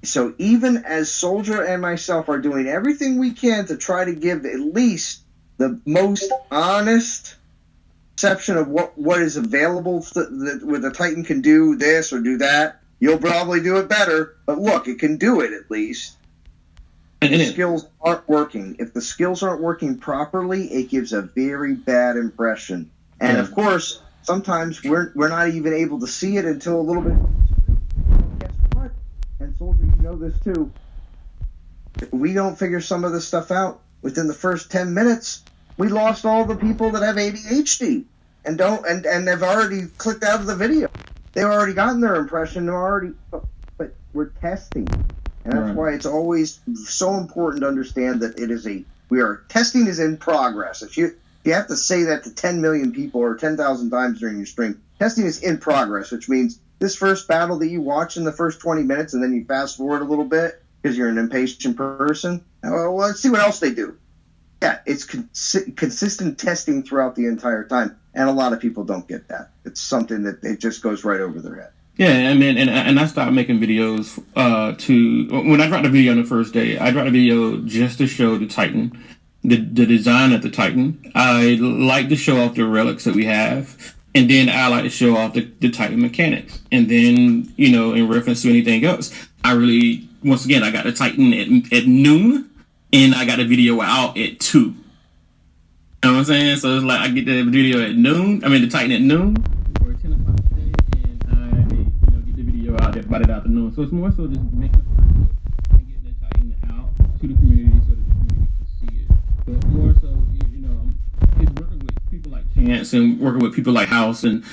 So even as Soldier and myself are doing everything we can to try to give at least the most honest perception of what is available, where the Titan can do this or do that. You'll probably do it better, but look, it can do it at least. The skills aren't working. If the skills aren't working properly, it gives a very bad impression. And of course, sometimes we're not even able to see it until a little bit. Guess what? And Soldier, you know this too. If we don't figure some of this stuff out within the first 10 minutes, we lost all the people that have ADHD and have already clicked out of the video. They've already gotten their impression. They're already but we're testing. And that's why it's always so important to understand that testing is in progress. If you have to say that to 10 million people or 10,000 times during your stream, testing is in progress, which means this first battle that you watch in the first 20 minutes and then you fast forward a little bit because you're an impatient person. Well, let's see what else they do. Yeah, it's consistent testing throughout the entire time. And a lot of people don't get that. It's something that it just goes right over their head. Yeah, I mean, and I started making videos when I dropped a video on the first day, I dropped a video just to show the Titan, the design of the Titan. I like to show off the relics that we have, and then I like to show off the Titan mechanics. And then, in reference to anything else, once again, I got the Titan at noon, and I got a video out at 2. You know what I'm saying? So it's like I get the video at noon, the Titan at noon, or 10 o'clock today, and I get the video out about it afternoon. So it's more so just making a first look and getting the Titan out to the community so that the community can see it. But more so, it's working with people like Chance and working with people like House and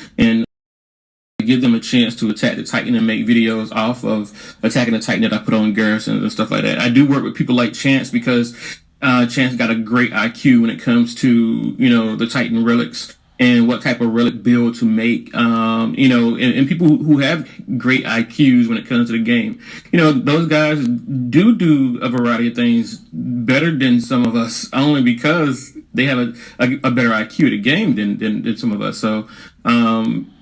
give them a chance to attack the Titan and make videos off of attacking the Titan that I put on Garrisons and stuff like that. I do work with people like Chance because Chance got a great IQ when it comes to, the Titan relics and what type of relic build to make, and people who have great IQs when it comes to the game. Those guys do a variety of things better than some of us, only because they have a better IQ at the game than some of us. So,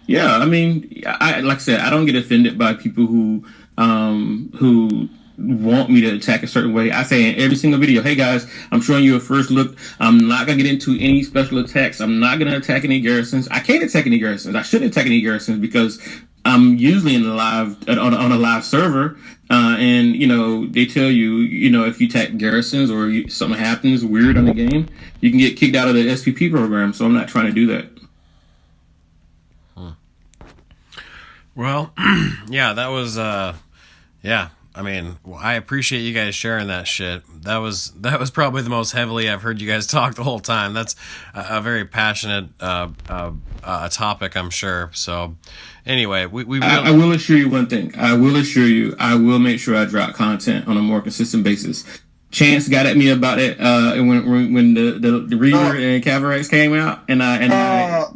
yeah, like I said, I don't get offended by people who want me to attack a certain way. I say in every single video, hey guys, I'm showing you a first look. I'm not going to get into any special attacks. I'm not going to attack any garrisons. I can't attack any garrisons. I shouldn't attack any garrisons because I'm usually on a live server. And, they tell you, if you attack garrisons or something happens weird on the game, you can get kicked out of the SPP program. So I'm not trying to do that. Well, yeah, that was, yeah. I appreciate you guys sharing that shit. That was probably the most heavily I've heard you guys talk the whole time. That's a very passionate topic, I'm sure. So, anyway, I will assure you one thing. I will make sure I drop content on a more consistent basis. Chance got at me about it when the Reaver and Cavarex came out, and I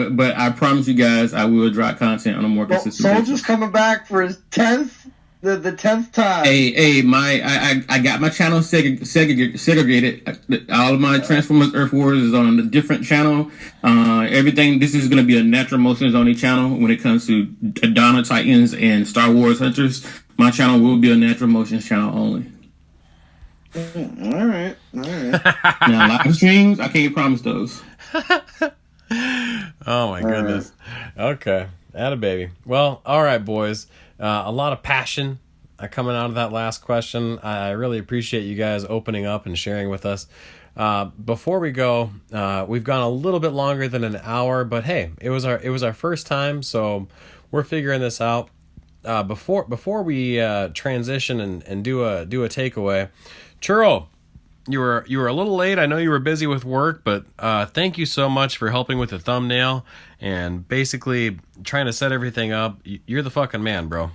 but I promise you guys I will drop content on a more consistent basis. Soldier's coming back for his 10th. The 10th time. I got my channel segregated. All of my Transformers Earth Wars is on a different channel. Everything. This is going to be a Natural Motions only channel when it comes to Donna Titans and Star Wars Hunters. My channel will be a Natural Motions channel only. All right. Now live streams, I can't promise those. Oh my goodness. Right. Okay, atta baby. Well, all right, boys. A lot of passion coming out of that last question. I really appreciate you guys opening up and sharing with us. Before we go, we've gone a little bit longer than an hour, but hey, it was our first time, so we're figuring this out. Before we transition and do a takeaway, Churro, you were a little late. I know you were busy with work, but thank you so much for helping with the thumbnail and basically trying to set everything up. You're the fucking man, bro.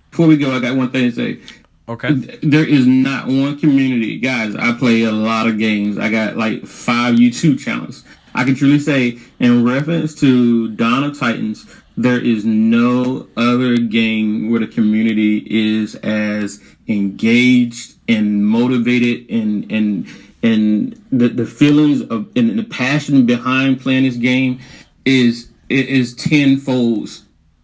Before we go, I got one thing to say. Okay. There is not one community. Guys, I play a lot of games. I got like 5 YouTube channels. I can truly say, in reference to Dawn of Titans, there is no other game where the community is as engaged and motivated and the feelings of and the passion behind playing this game is tenfold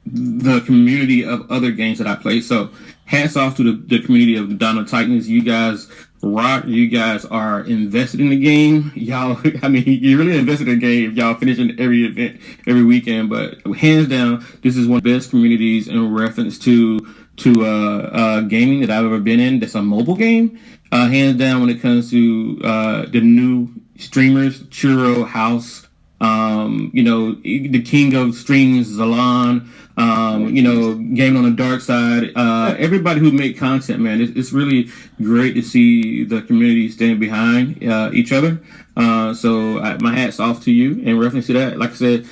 the community of other games that I play. So hats off to the community of the Dawn of Titans. You guys rock. You guys are invested in the game. Y'all, you're really invested in the game. Y'all finishing every event, every weekend. But hands down, this is one of the best communities in reference to gaming that I've ever been in. That's a mobile game. Hands down when it comes to the new streamers, Churro, House, the king of streams, Zalan, Gaming on the Dark Side, everybody who make content, man. It's really great to see the community stand behind each other. So my hat's off to you in reference to that. Like I said,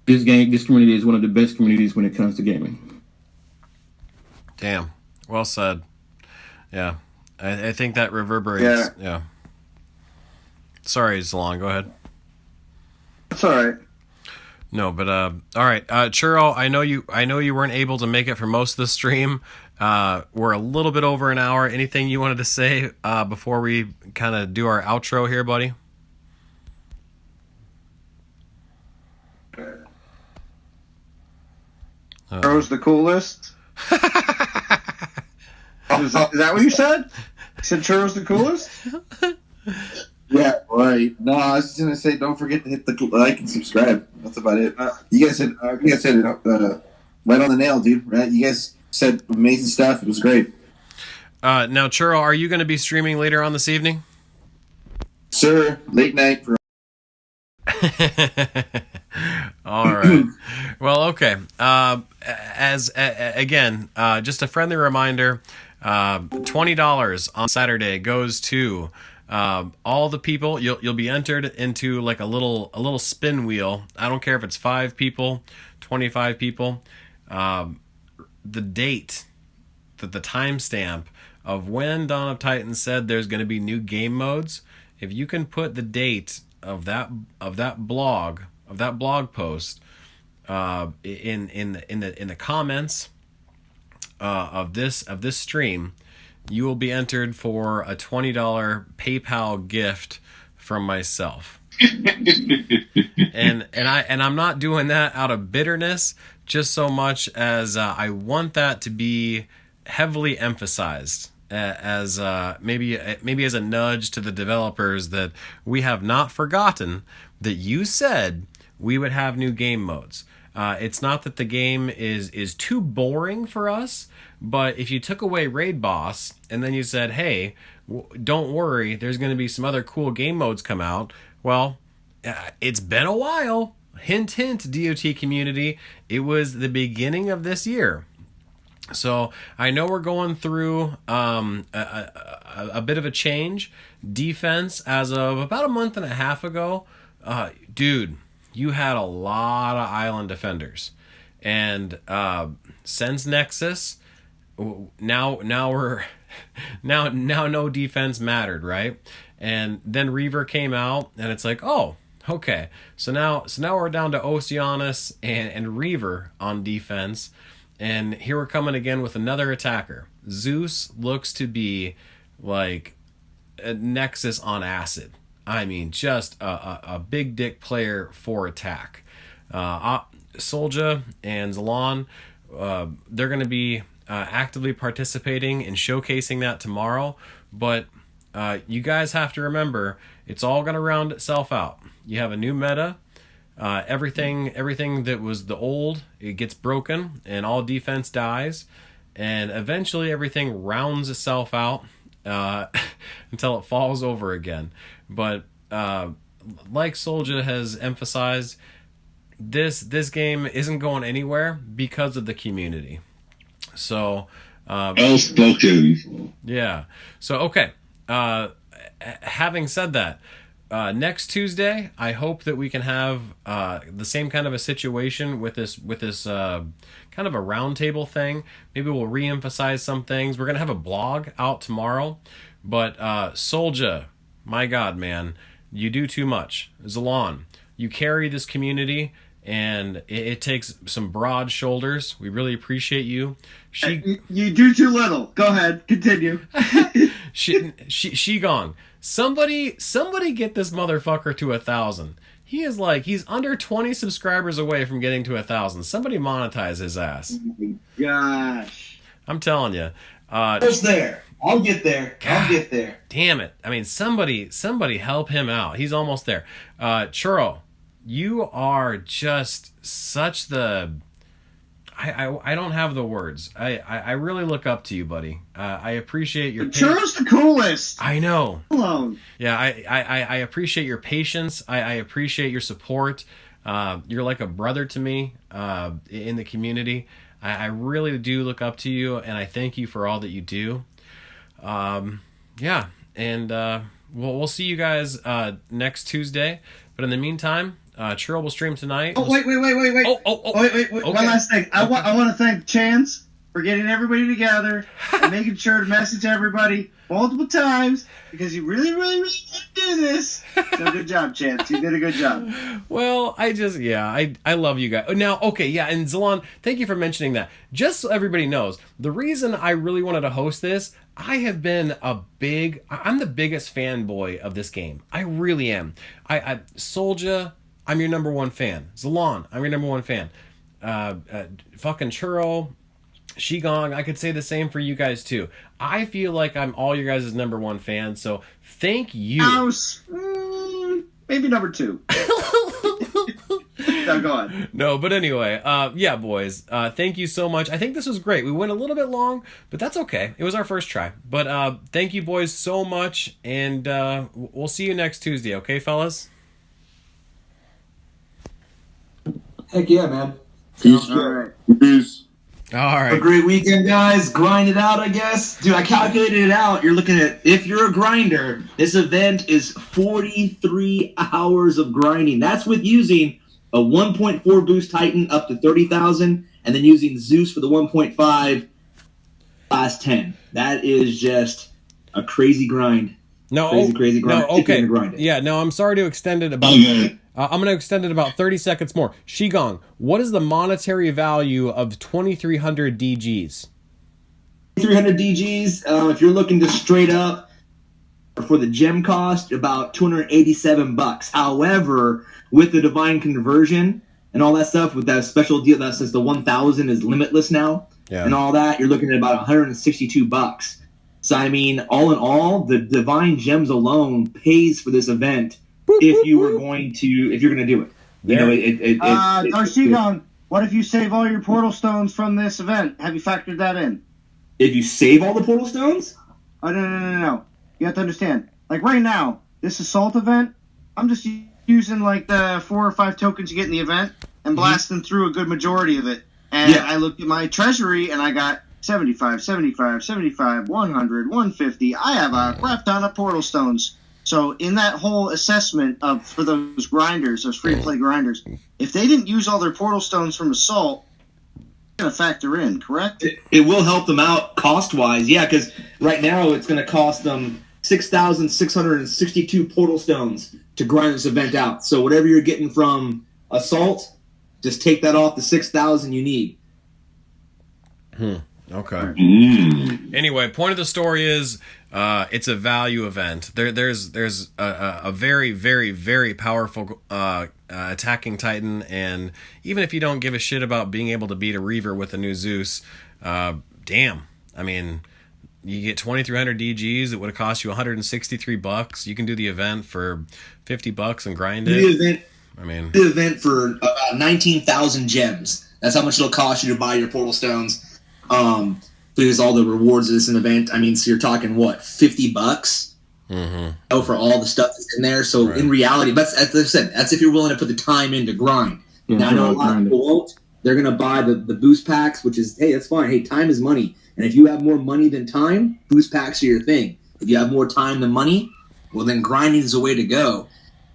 this community is one of the best communities when it comes to gaming. Damn. Well said. Yeah. I think that reverberates. Yeah. Sorry, Zalon, go ahead. That's all right. No, but all right, Churro. I know you weren't able to make it for most of the stream. We're a little bit over an hour. Anything you wanted to say before we kind of do our outro here, buddy? Churro's the coolest. Is that what you said? You said Churro's the coolest? Yeah, right. No, I was just gonna say, don't forget to hit the like and subscribe. That's about it. You guys said it right on the nail, dude. Right? You guys said amazing stuff. It was great. Now, Churro, are you going to be streaming later on this evening? Sir, late night for. All right. Well, okay. Again, just a friendly reminder, $20 on Saturday goes to all the people. You'll be entered into like a little spin wheel. I don't care if it's 5 people, 25 people. The date, the timestamp of when Dawn of Titans said there's going to be new game modes. If you can put the date of that blog post in the comments of this stream, you will be entered for a $20 PayPal gift from myself. and I'm not doing that out of bitterness, just so much as I want that to be heavily emphasized as maybe as a nudge to the developers that we have not forgotten that you said we would have new game modes. It's not that the game is too boring for us, but if you took away Raid Boss and then you said, hey, don't worry, there's going to be some other cool game modes come out. Well, it's been a while. Hint, hint, DOT community. It was the beginning of this year. So I know we're going through a bit of a change. Defense, as of about a month and a half ago, dude, you had a lot of island defenders. And since Nexus, now no defense mattered, right? And then Reaver came out, and it's like, oh, okay. So now we're down to Oceanus and Reaver on defense, and here we're coming again with another attacker. Zeus looks to be like a Nexus on acid. I mean, just a big dick player for attack. Solja and Zalon, they're going to be actively participating in showcasing that tomorrow, but you guys have to remember, it's all going to round itself out. You have a new meta. Everything that was the old, it gets broken, and all defense dies, and eventually everything rounds itself out until it falls over again. But like Solja has emphasized, this game isn't going anywhere because of the community. So well spoken. Yeah. So okay. Having said that, next Tuesday, I hope that we can have the same kind of a situation with this kind of a roundtable thing. Maybe we'll re-emphasize some things. We're gonna have a blog out tomorrow, but Solja, my God, man, you do too much. Zalon, you carry this community, and it takes some broad shoulders. We really appreciate you. You do too little. Go ahead, continue. She gone. Somebody get this motherfucker to 1,000. He's under 20 subscribers away from getting to 1,000. Somebody monetize his ass. Oh my gosh. I'm telling you. Almost there. I'll get there. I'll get there. Damn it. I mean, somebody help him out. He's almost there. Churro, you are just such the... I don't have the words. I really look up to you, buddy. I appreciate your... Churro's the coolest. I know. Alone. Yeah, I appreciate your patience. I appreciate your support. You're like a brother to me in the community. I really do look up to you, and I thank you for all that you do. Yeah, and we'll see you guys next Tuesday. But in the meantime, Churro will stream tonight. Oh, wait. Oh, Wait. okay. One last thing. I want to thank Chance for getting everybody together and making sure to message everybody multiple times because you really, really, really want to do this. So good job, Chance. You did a good job. Well, I love you guys. Now, okay, yeah, and Zalon, thank you for mentioning that. Just so everybody knows, the reason I really wanted to host this, I'm the biggest fanboy of this game. I really am. Solja, I'm your number one fan. Zalon, I'm your number one fan. Fucking Churro, Shigong, I could say the same for you guys too. I feel like I'm all your guys' number one fan, so thank you. Maybe number two. No, go on. No, but anyway, yeah, boys, thank you so much. I think this was great. We went a little bit long, but that's okay. It was our first try. But thank you, boys, so much, and we'll see you next Tuesday, okay, fellas? Heck yeah, man. Peace. All right. Peace. All Have a right. great weekend, guys. Grind it out, I guess. Dude, I calculated it out. You're looking at, if you're a grinder, this event is 43 hours of grinding. That's with using a 1.4 boost Titan up to 30,000, and then using Zeus for the 1.5 last 10. That is just a crazy grind. No, Crazy grind. No, If you're okay. gonna grind it. Yeah, no, I'm sorry to extend it about. Okay. I'm going to extend it about 30 seconds more. Shigong, what is the monetary value of 2,300 DGs? 300 DGs. If you're looking to straight up for the gem cost, about $287. However, with the divine conversion and all that stuff, with that special deal that says the 1,000 is limitless now, and all that, you're looking at about $162. So I mean, all in all, the divine gems alone pays for this event. If you're going to do it, you know, Darshigong, what if you save all your portal stones from this event? Have you factored that in? if you save all the portal stones. Oh, no. You have to understand. Like right now, this assault event, I'm just using like the 4 or 5 tokens you get in the event and blasting through a good majority of it. And I looked at my treasury and I got 75, 100, 150. I have a crap ton of portal stones. So in that whole assessment for those grinders, those free-to-play grinders, if they didn't use all their portal stones from Assault, it's going to factor in, correct? It will help them out cost-wise, yeah, because right now it's going to cost them 6,662 portal stones to grind this event out. So whatever you're getting from Assault, just take that off the 6,000 you need. Okay. Anyway, point of the story is it's a value event. There's a very, very, very powerful attacking Titan, and even if you don't give a shit about being able to beat a Reaver with a new Zeus, damn. I mean, you get 2,300 DGs. It would have cost you $163. You can do the event for $50 and grind it. The event for about 19,000 gems. That's how much it'll cost you to buy your portal stones. Because all the rewards of this event, I mean, so you're talking what, $50? For all the stuff that's in there. So in reality, that's as I said, that's if you're willing to put the time in to grind. Now I know a lot of people won't. They're gonna buy the boost packs, which is, hey, that's fine. Hey, time is money, and if you have more money than time, boost packs are your thing. If you have more time than money, well, then grinding is the way to go.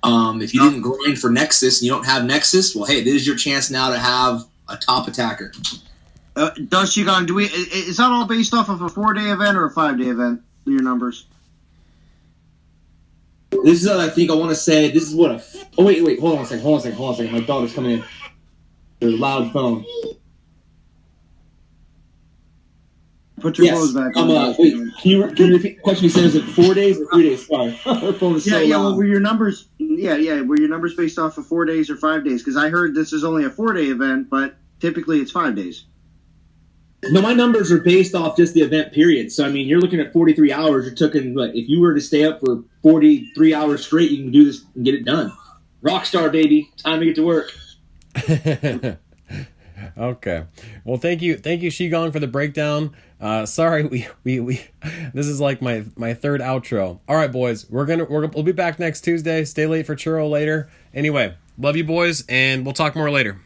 If you didn't grind for Nexus and you don't have Nexus, well, hey, this is your chance now to have a top attacker. Dushigon, is that all based off of a 4-day event or a 5-day event? Your numbers. This is, I think I want to say, this is what a... Oh, wait, hold on a second. My daughter's coming in. There's a loud phone. Put your clothes back on. Wait, can you repeat the question? You said, is it 4 days or 3 days? Sorry. Her phone is so loud. Well, were your numbers... were your numbers based off of 4 days or 5 days? Because I heard this is only a 4-day event, but typically it's 5 days. No, my numbers are based off just the event period. So, I mean, you're looking at 43 hours. You're talking, what, if you were to stay up for 43 hours straight, you can do this and get it done. Rockstar, baby. Time to get to work. Okay. Well, thank you, Shigong, for the breakdown. Sorry, we this is like my third outro. All right, boys, we'll be back next Tuesday. Stay late for churro later. Anyway, love you, boys, and we'll talk more later.